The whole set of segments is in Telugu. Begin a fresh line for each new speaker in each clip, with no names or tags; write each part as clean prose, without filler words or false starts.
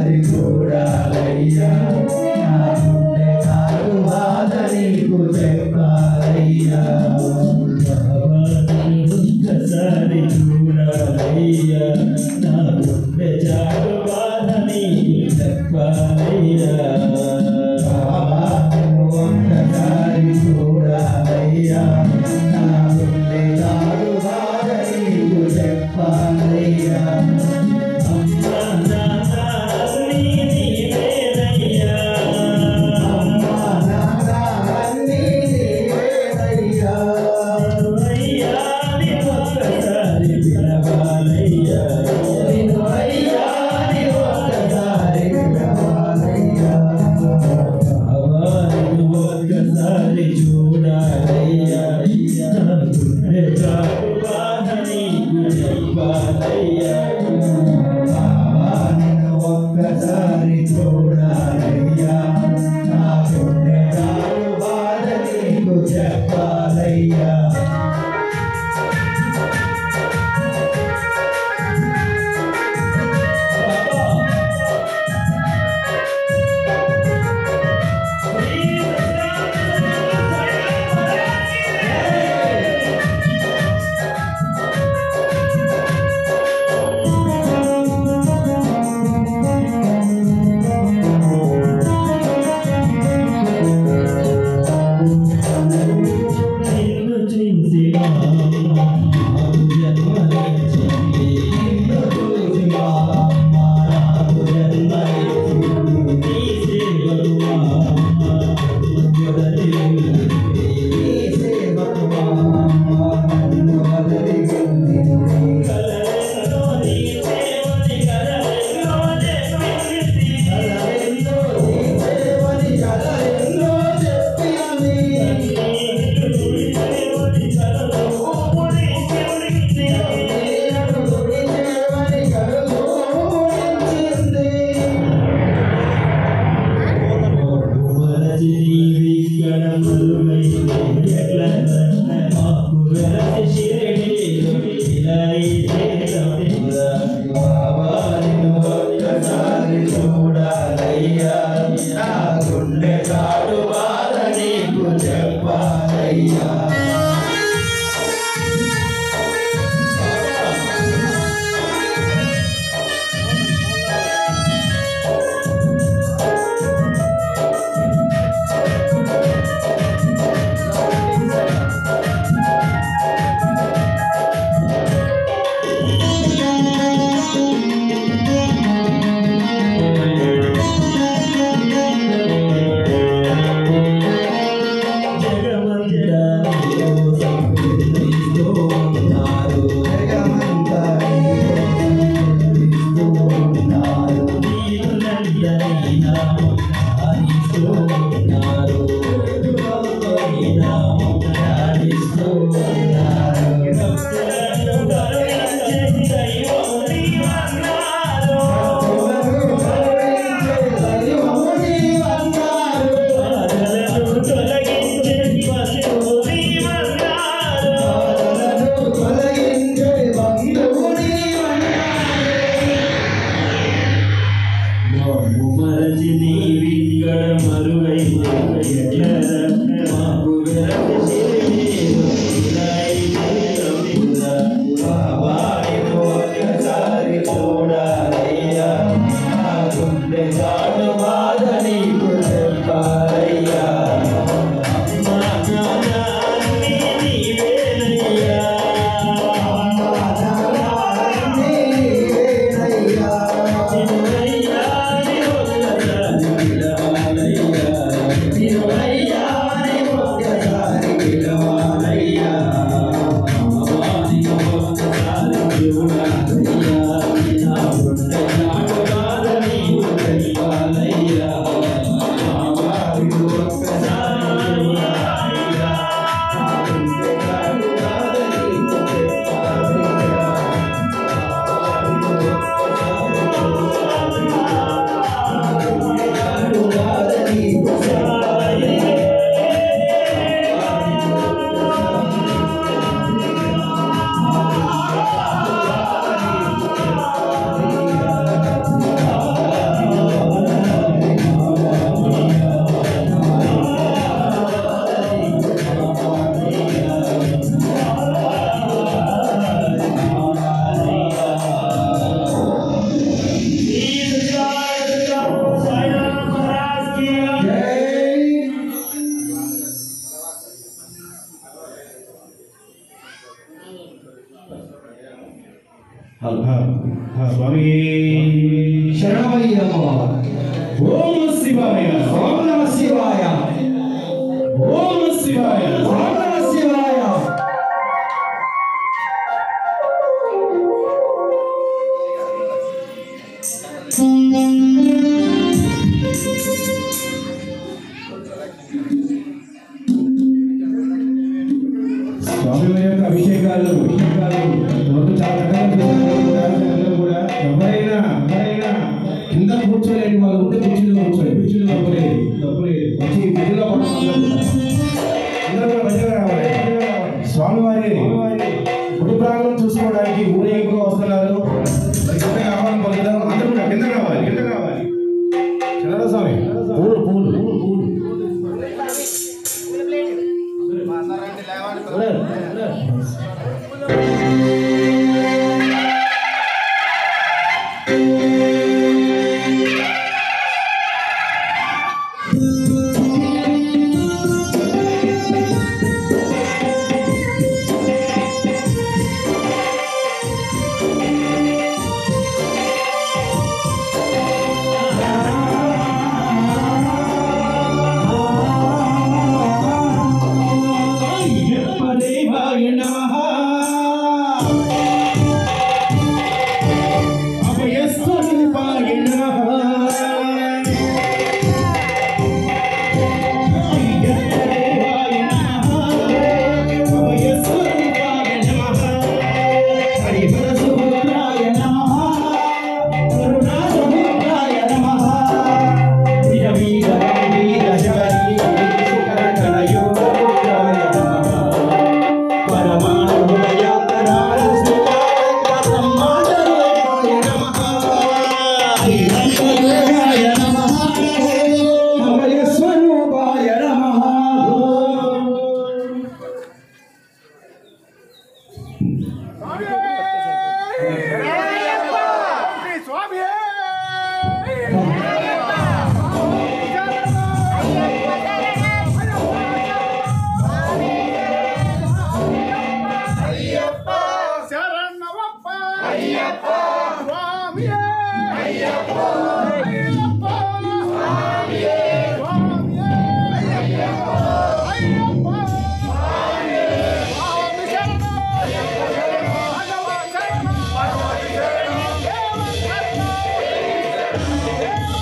ఒక్కసారి చూడాలయ్యా నా గుండె చాటు బాధ నీకు చెప్పాలయ్యా ఒక్కసారి చూడాలయ్యా నా గుండె చాటు బాధ నీకు చెప్పాలయ్యా ఒక్కసారి చూడాలయ్యా నా గుండె చాటు బాధ నీకు చెప్పాలయ్యా ఒక్కసారి చూడాలయ్యా నా గుండె చాటు బాధ నీకు చెప్పాలయ్యా చూడాలయ్యా నా గుండె చాటు బాధ నీకు చెప్పాలయ్యా
Hallelujah.
శరణమయ్యమ్మ.
ఓం నమః శివాయ.
ఓం నమ శివాయ.
ఓం నమః శివాయ.
ఓం నమ శివాయ.
స్వామి యొక్క అభిషేకాలు రోజు చాలా చక్కగా కూడా ఎవరైనా కింద కూర్చోలేని వాళ్ళు ఉంటే కుర్చీలో తప్పలేదు వచ్చి గదిలో అందరూ మధ్యలో రావాలి. స్వామివారి గుడి ప్రాంగణం చూసుకోవడానికి ఊరేగింపుగా వస్తున్నారు. మరి కిందకి ఆహ్వానం పొందుతాం. అందరూ కూడా కింద రావాలి. చంద్ర స్వామి పూలు దేవాయ నమః. అభయస్వరూపాయ నమః. దేవాయ నమః. అభయస్వరూపాయ నమః. హరిహరసుభద్రాయ నమః. కరుణాసుభద్రాయ నమః.
Yeah.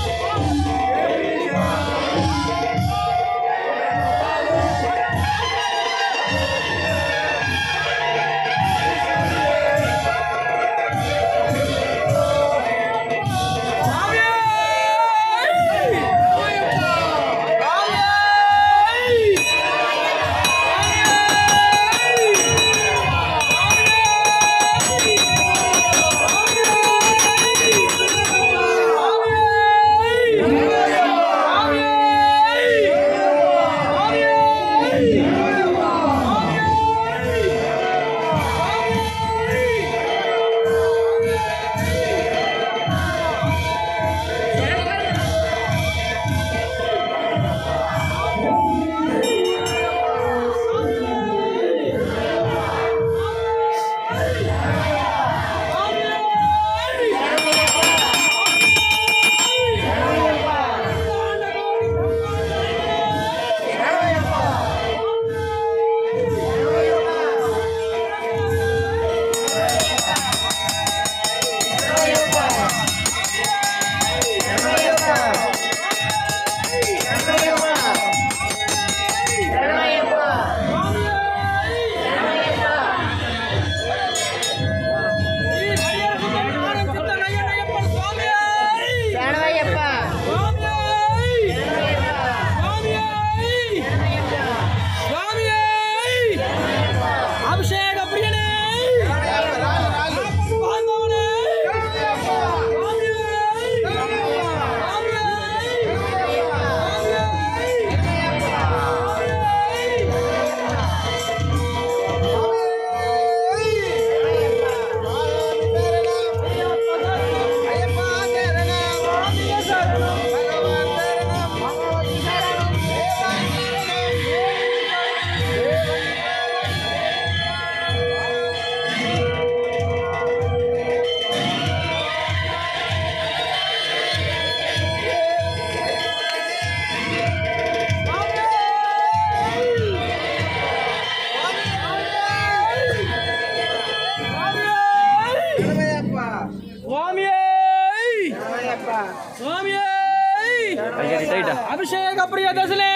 అభిషేక ప్రియ దశలే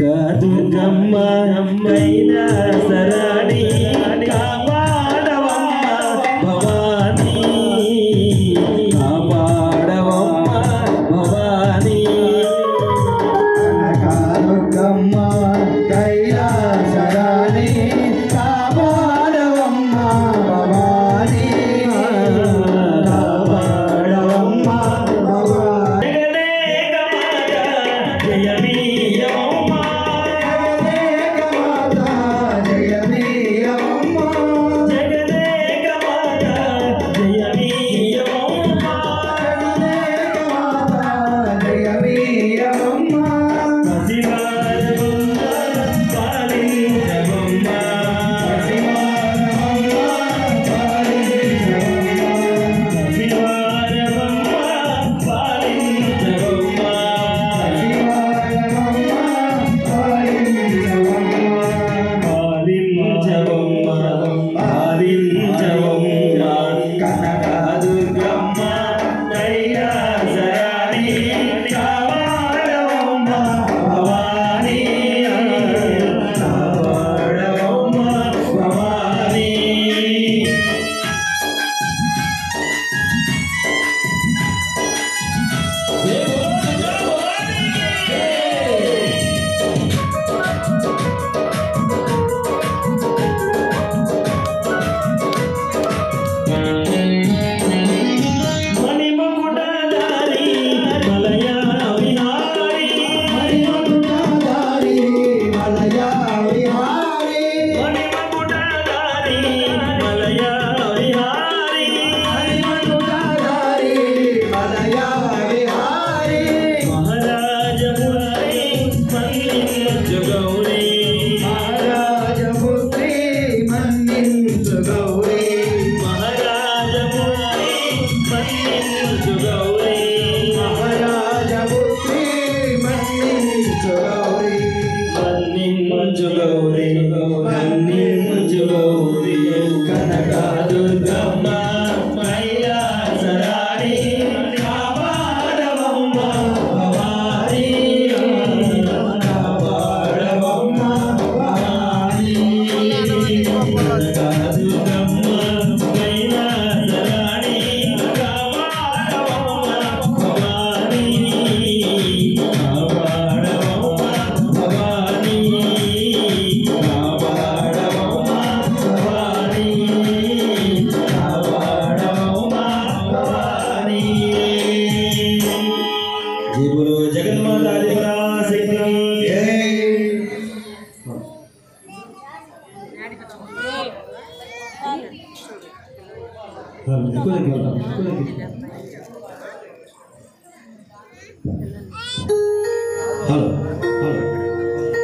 దుర్గమ్మ అమ్మైనా సరాడి కాపాడవమ్మ భవానీ కాపాడవమ్మ భవానీ
దుర్గమ్మ కైలాసరాణి కాపాడవమ్మ భవానీ కాపాడవమ్మ భవానీ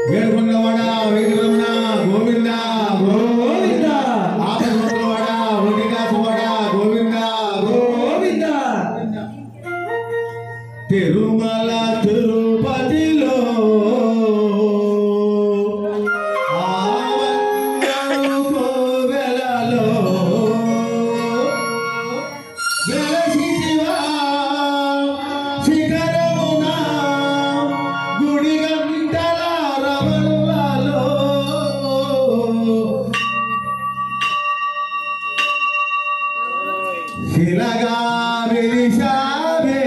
వేడుకొండవాడ వెంకటరమణ గోవింద గోవింద ఆపదవాడ ఒడిగాసువాడ గోవింద గోవింద తిరుమల తిరుపతిలో ఆవంగరు కోవెలలో వెలసితివా శిఖరమున గుడి గంటల రవణులలో శిలగా వెలిశావే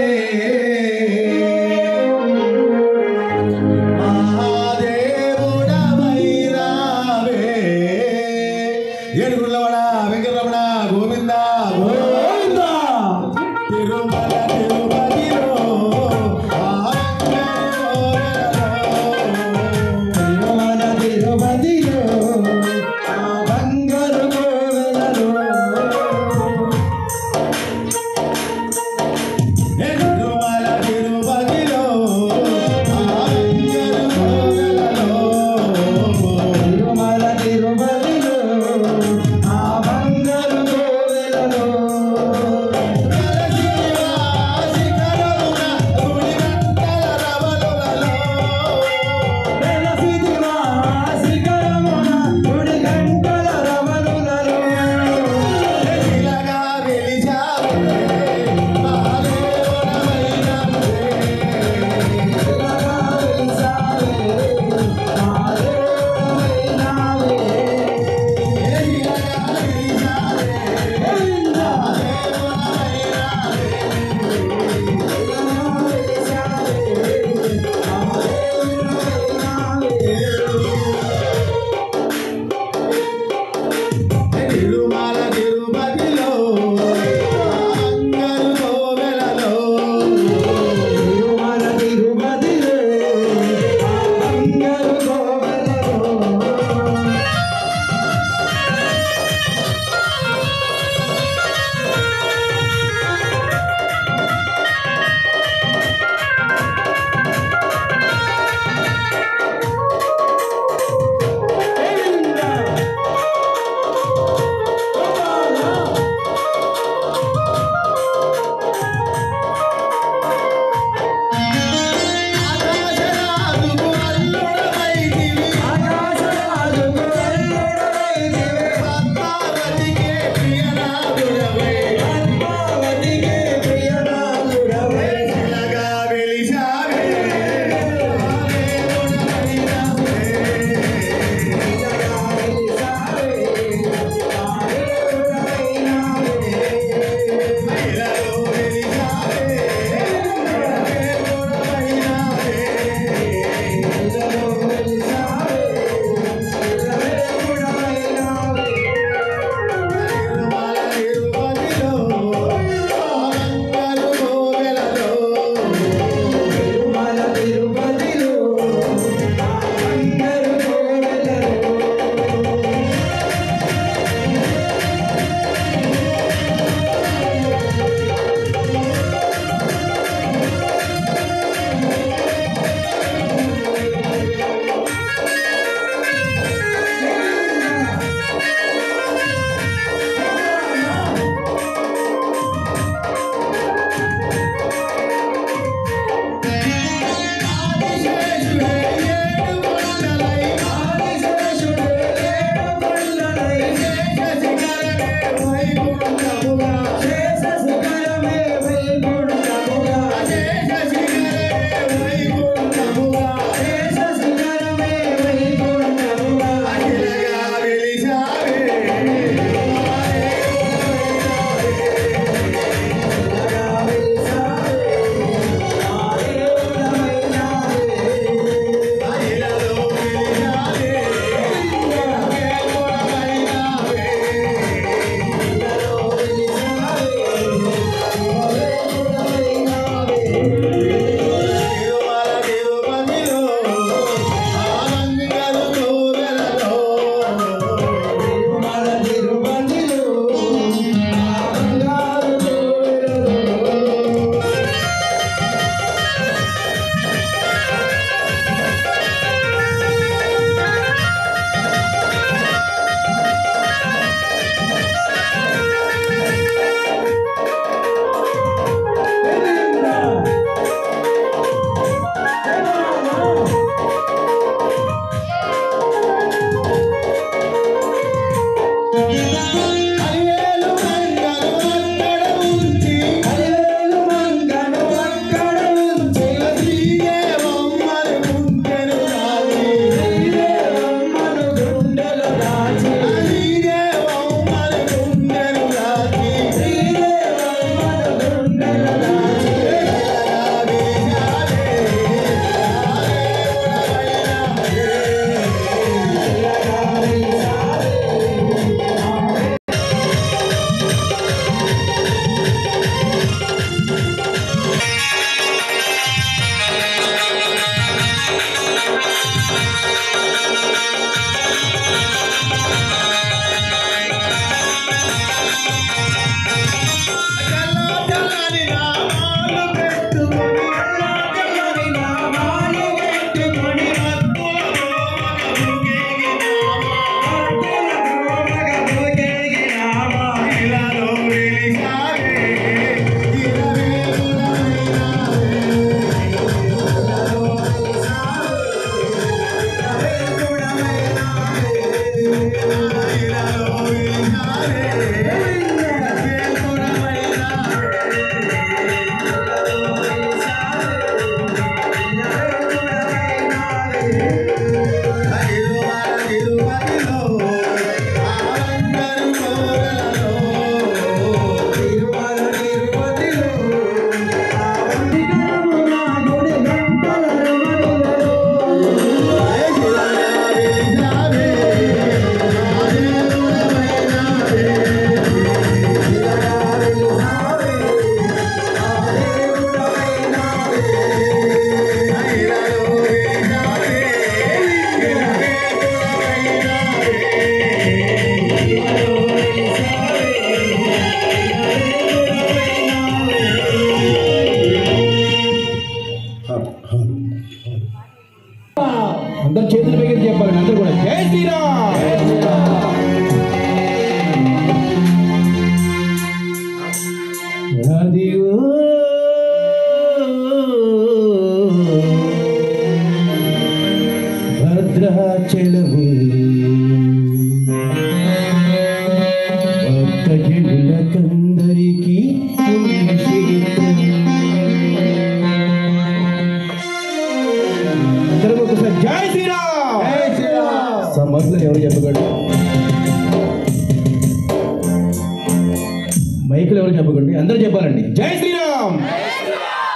చెప్పకండి, అందరూ చెప్పాలండి. జై శ్రీరామ్.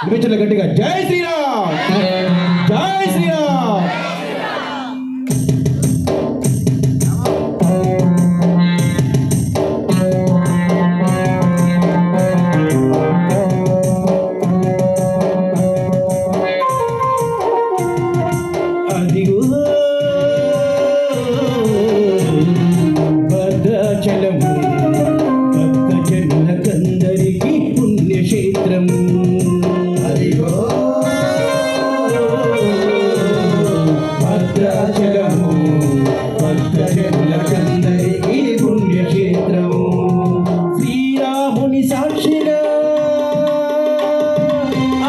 వినిపించలే గట్టిగా, జై శ్రీరామ్, జై శ్రీరామ్. భద్రాచలము భక్తజనులకందరికీ పుణ్యక్షేత్రము.
అదిగో
భద్రాచలము భక్తజనులకందరికీ పుణ్యక్షేత్రము. శ్రీరాముని సాక్షిగా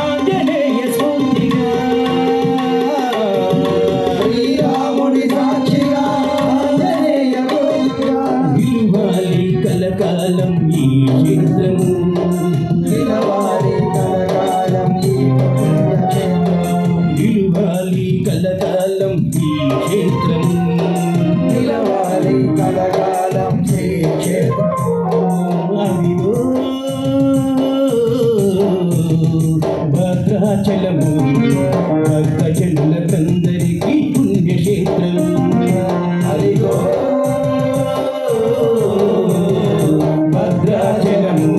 ఆంజనేయ స్ఫూర్తిగా,
శ్రీరాముని సాక్షిగా ఆంజనేయ స్ఫూర్తిగా
నిలువాలి కలకాలం ఈ క్షేత్రము.
నిలవాలి కలకాలం ఈ పుణ్యక్షేత్రము.
నిలువాలి కలకాలం ఈ క్షేత్రము.
నిలవాలి కలకాలం ఈ క్షేత్రము.
అదిగో భద్రాచలము భక్తజనులకందరికీ పుణ్యక్షేత్రము.
అదిగో
భద్రాచలము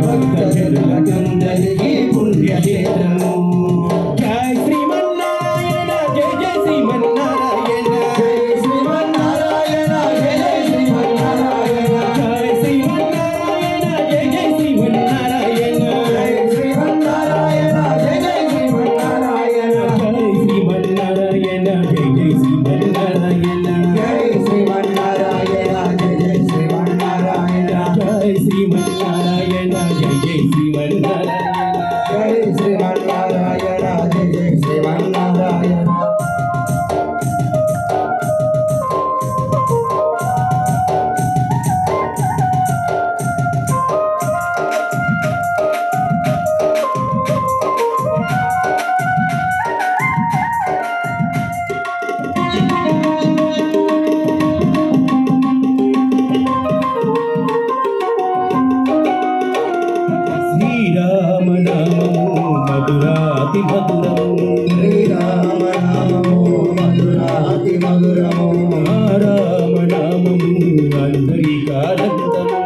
భక్తజనులకందరికీ పుణ్యక్షేత్రము. జై శ్రీమన్నారాయణ, జై జై శ్రీమన్నారాయణ,
జై శ్రీమన్నారాయణ, జై జై శ్రీమన్నారాయణ,
జై శ్రీమన్నారాయణ, జై జై శ్రీమన్నారాయణ,
జై శ్రీమన్నారాయణ, జై జై శ్రీమన్నారాయణ,
జై శ్రీమన్నారాయణ, జై జై శ్రీమన్నారాయణ,
జై శ్రీమన్నారాయణ, జై జై శ్రీమన్నారాయణ,
జై శ్రీమన్నారాయణ, జై జై శ్రీమన్నారాయణ.
జై శ్రీమన్నారాయణ, జై జై శ్రీమన్నారాయణ.
శ్రీరామనామము మధురాతి మధురము,
శ్రీరామనామము మధురాతి మధురము.
రామనామము అందరికానందము.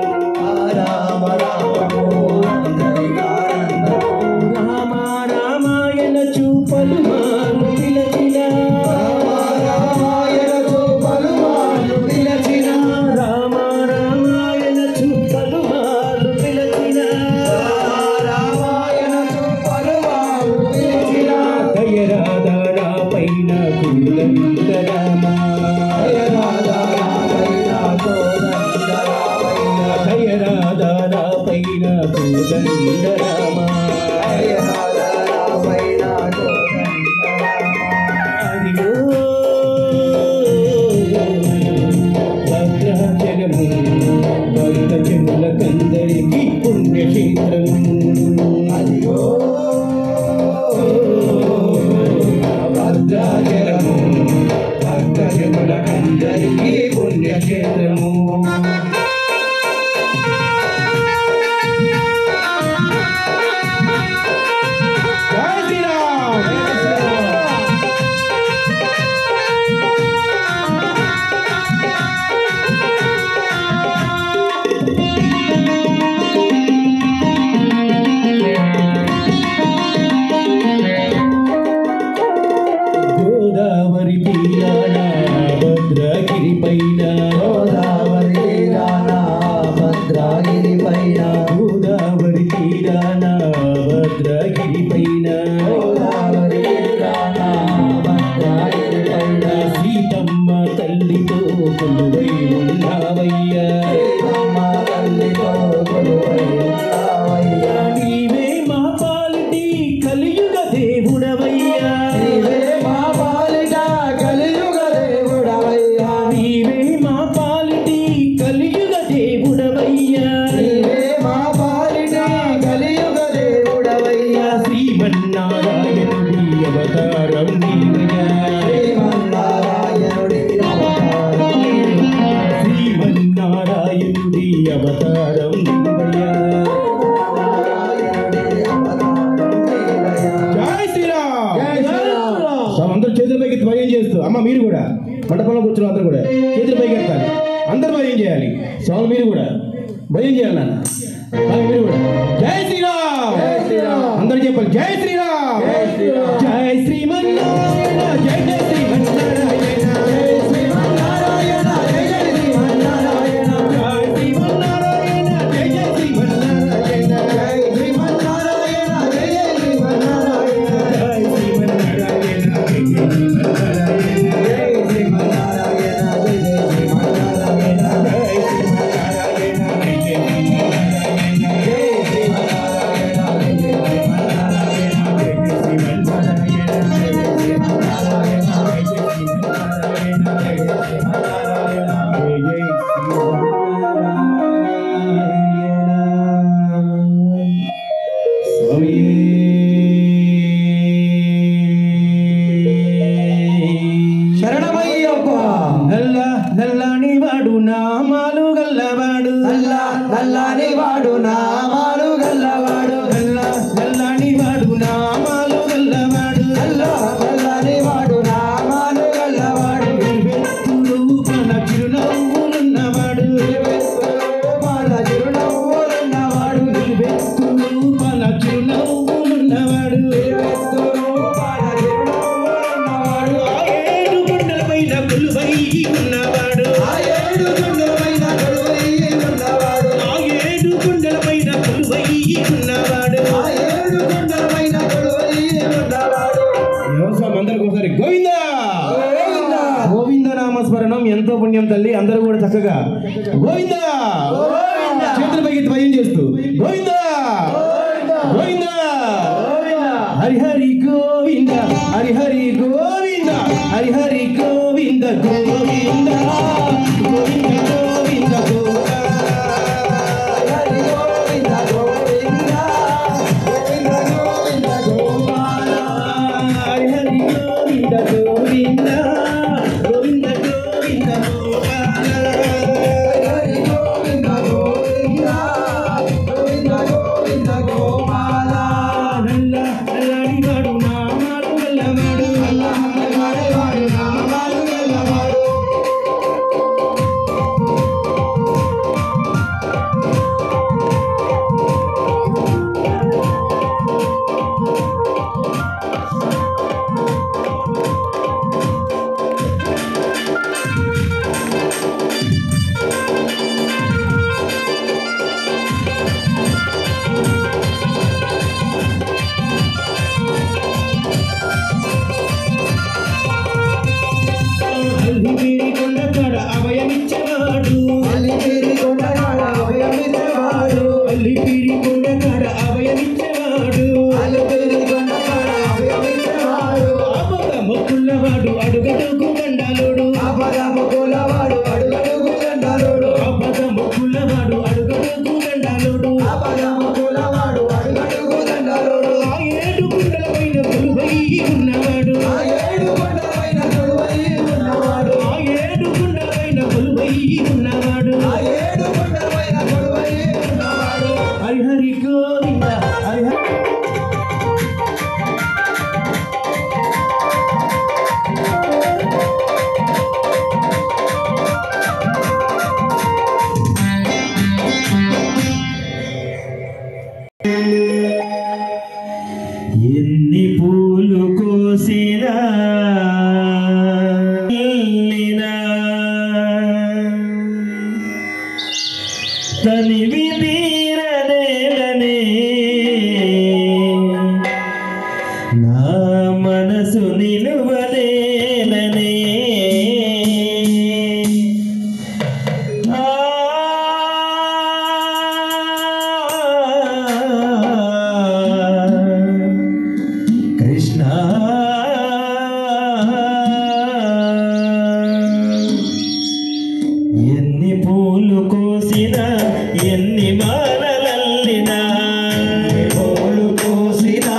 రామనామము అందరికానందము.
రామ రామాయణ చూపలు మారు పిలచిన,
రామాయణ పలుమార్లు పిలచిన,
రామ రామాయణ చూపలు మారు పిలచిన,
రామాయణ పలుమార్లు పిలచిన,
దయరాధా నా పైన కులంద రామ,
దయరాధా రామయ్య కోదండ రామయ్య,
దయరాధా నా పైన కులంద రామ.
దయరాధా రామయ్య కోదండ రామ.
అదిగో భద్రాచలము భక్తజనులకందరికీ పుణ్యక్షేత్రము.
అదిగో
భద్రాచలము భక్తజనులకందరికీ పుణ్యక్షేత్రము. జై శ్రీరామ్. గోదావరి తీరాన భద్రగిరి పైన,
గోదావరి తీరాన భద్రాగిరి పైన,
గోదావరి తీరాన భద్రగిరి పైన,
గోదావరి తీరాన భద్రాగిరి పైన,
సీతమ్మ తల్లితో కొలువై ఉన్నావయ్యా.
సీతమ్మ తల్లితో కొలువై ఉన్నావయ్యా.
నీవే మా పాలిటి కలియుగ దేవుడవయ్యా.
నీవే మా పాలిట కలియుగ దేవుడవయ్యా.
నీవే మా పాలిటి కలియుగ దేవుడవయ్యా.
నీవే మా పాలిట కలియుగ దేవుడవయ్యా.
శ్రీమన్నారాయణుడి అవతారం నీవయ్యా.
శ్రీమన్నారాయణుడి అవతారం నీవయ్యా.
శ్రీమన్నారాయణుడి అవతారం నీవయ్యా. చేస్తూ అమ్మ మీరు కూడా మండపంలో కూర్చున్న అందరూ కూడా చేతులు పైకి ఎత్తాలి, అందరూ భయం చేయాలి. స్వామి మీరు కూడా భయం చేయాలి నాన్న. మీరు కూడా జై శ్రీరామ్, అందరూ చెప్పాలి జై శ్రీరామ్, జై శ్రీమన్నారాయణ, జై జై శ్రీమన్నారాయణ, జై శ్రీమన్నారాయణ, జై జై శ్రీమన్నారాయణ, జై శ్రీమన్నారాయణ, జై జై శ్రీమన్నారాయణ, జై శ్రీమన్నారాయణ, జై జై శ్రీమన్నారాయణ, జై శ్రీమన్నారాయణ, జై జై శ్రీమన్నారాయణ, జై శ్రీమన్నారాయణ, జై జై శ్రీమన్నారాయణ, జై శ్రీమన్నారాయణ, జై జై
శరణమయ్యప్ప.
నల్లని వాడు నామాలు గల్లవాడు,
నల్లని వాడు నామాలు గల్లవాడు,
నల్లని వాడు నామాలు గల్లవాడు,
నల్లని వాడు నామాలు గల్లవాడు,
మన చిరునవ్వులున్నవాడు,
మన చిరునవ్వులున్నవాడు,
మన చిరునవ్వులున్నవాడు,
మన చిరునవ్వులున్నవాడు,
ఆ ఏడు కొండలపైన కొలువై ఉన్నవాడు,
ఆ ఏడు కొండలపైన కొలువై ఉన్నవాడు,
ఆ ఏడు కొండలపైన కొలువై ఉన్నవాడు.
ఆ ఏడు కొండలపైన కొలువై ఉన్నవాడు.
వ్యవసాయం అందరికి ఒకసారి గోవిందా
గోవిందా.
గోవింద నామస్మరణం ఎంతో పుణ్యం తల్లి. అందరూ కూడా చక్కగా గోవిందా
గోవిందా.
చేతుల పైకి భయం చేస్తూ గోవిందా గోవిందా హరిహరి గోవింద, హరిహరి గోవింద, హరిహరి గోవింద, గోవింద గోవింద గోవింద గోవింద.
హరి గోవింద గోవింద, గోవింద గోవింద గోపాల.
హరిహరి గోవింద గోవింద, గోవింద గోవింద గోపాల.
హరి గోవింద గోవింద, గోవింద గోవింద గోపాల.
నల్లని వాడు నామాలు గల్లవాడు,
నల్లని వాడు నామాలు గల్లవాడు,
అల్లిపిరి కొండ కాడ అభయమిచ్చేవాడు,
అలిపిరి కొండగాడ అభయమిచ్చేవాడు,
అల్లిపిరి కొండ కాడ అభయమిచ్చేవాడు,
అలిపిరి కొండగాడ అభయమిచ్చేవాడు,
ఆపద మొక్కున్నవాడు అడుగడుగు గండాలోడు,
ఆపద మొక్కులవాడు అడుగడుగు గండలుడు,
ఆపద మొక్కున్నవాడు అడుగడుగు గండాలోడు,
ఆపద మొక్కులవాడు అడుగడుగు గండలుడు,
ఆ ఏడు కుండలపైన కొలువై ఉన్నవాడు,
ఆ ఏడు కొండలపైన కొలువై ఉన్నవాడు,
ఆ ఏడు కుండలపైన కొలువై ఉన్నవాడు.
ఆ ఏడు కొండలపైన కొలువై ఉన్నవాడు.
హరిహరి గోవింద, హరిహరి ఎన్ని పూలు కోసినా వెళ్ళినా, తనివి తీరనేలనే నా మనసు నిలువలేలనే. కృష్ణ ఎన్ని పూలు కోసినా, ఎన్ని మాలలల్లినా,
పూలు కోసినా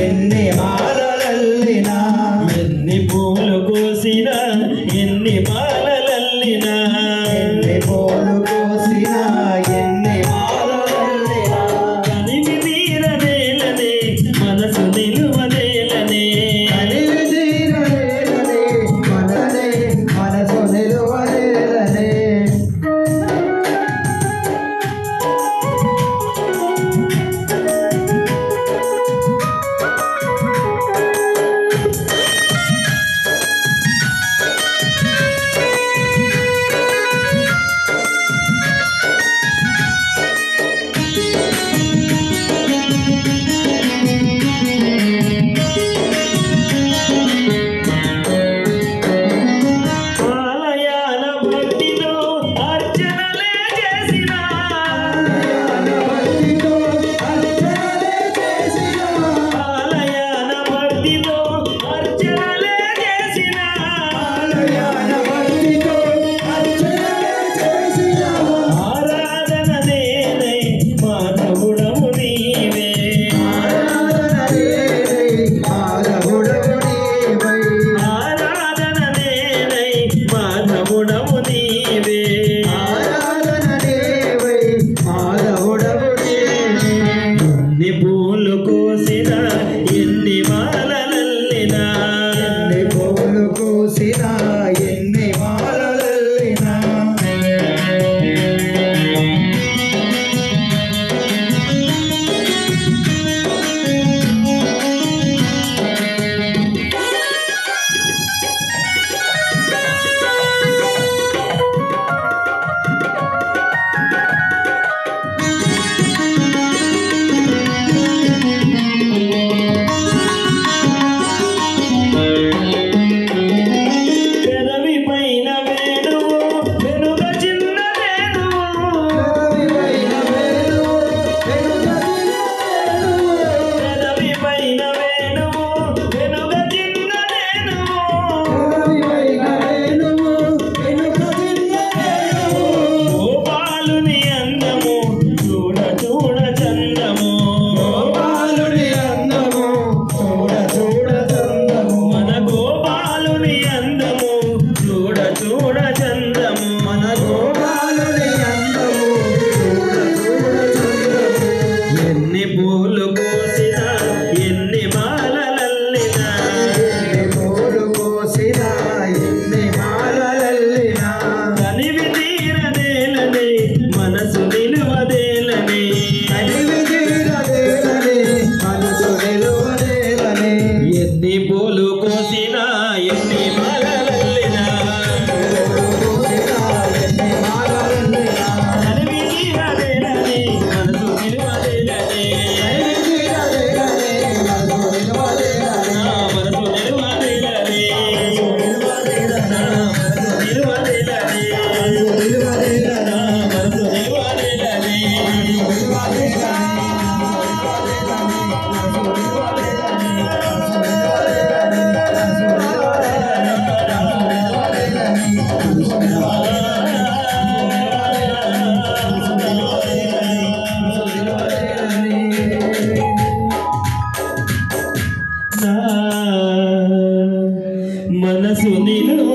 ఎన్ని మాలలల్లినా,
ఎన్ని పూలు కోసినా, ఎన్ని మాలలల్లినా,
ఎన్ని పూలు కోసినా ఎన్ని మాలలల్లినా,
తనివి తీరనేలనే మనసు నిలువలేలనే.
భక్తితో అర్చనలే చేసిన
ఆలయాన భక్తితో అర్చనలే చేసిన
ఆరాధన నేనై మాధవుడము నీవే
ఆరాధన నేనై మాధవుడవు నీవై
ఆరాధన నేనై మాధవుడము నీవే
ఆరాధన నేవై మాధవుడవు నీవే
ఎన్ని పూలు కోసిన ఎన్ని మాలలల్లినా
ఎన్ని పూలు కోసిన ఎన్ని మాలలల్లినా
పెదవి పైన వేణువు వెనుక చిన్న వేణువు
పెదవిపైన వేణువు వెనుక చిన్న వేణువు
పెదవి పైన వేణువు వెనుక చిన్న వేణువు
పెదవిపైన వేణువు వెనుక చిన్న వేణువు
గోపాలుని అందము చూడ చూడ చందము
గోపాలుని అందము చూడ చూడ చందము
మన గోపాలుని అందము చూడ చూడ చందము
మన గోపాలుని అందము చూడ చూడ చందము
ఎన్ని పూలు కోసినా ఎన్ని మాలలల్లినా
ఎన్ని పూలు కోసినా ఎన్ని మాలలల్లినా
కనివి తీరదేలని మనసు నిలువదేలని
కనివి తీరదేలని మనసు నిలువదేలని
ఎన్ని పూలు కోసినా ఎన్ని మాలలల్లినా
కోసినా ఎన్ని మాలలల్లినా
కనివి తీరదేలని మనసు నిలువదేలని
కనివి తీరదేలని మనసు నిలువదేలని
నా మనసు నిలువదేలని నా మనసు నిలువదేలని నా మనసు నిలువదేలని నా మనసు నిలువ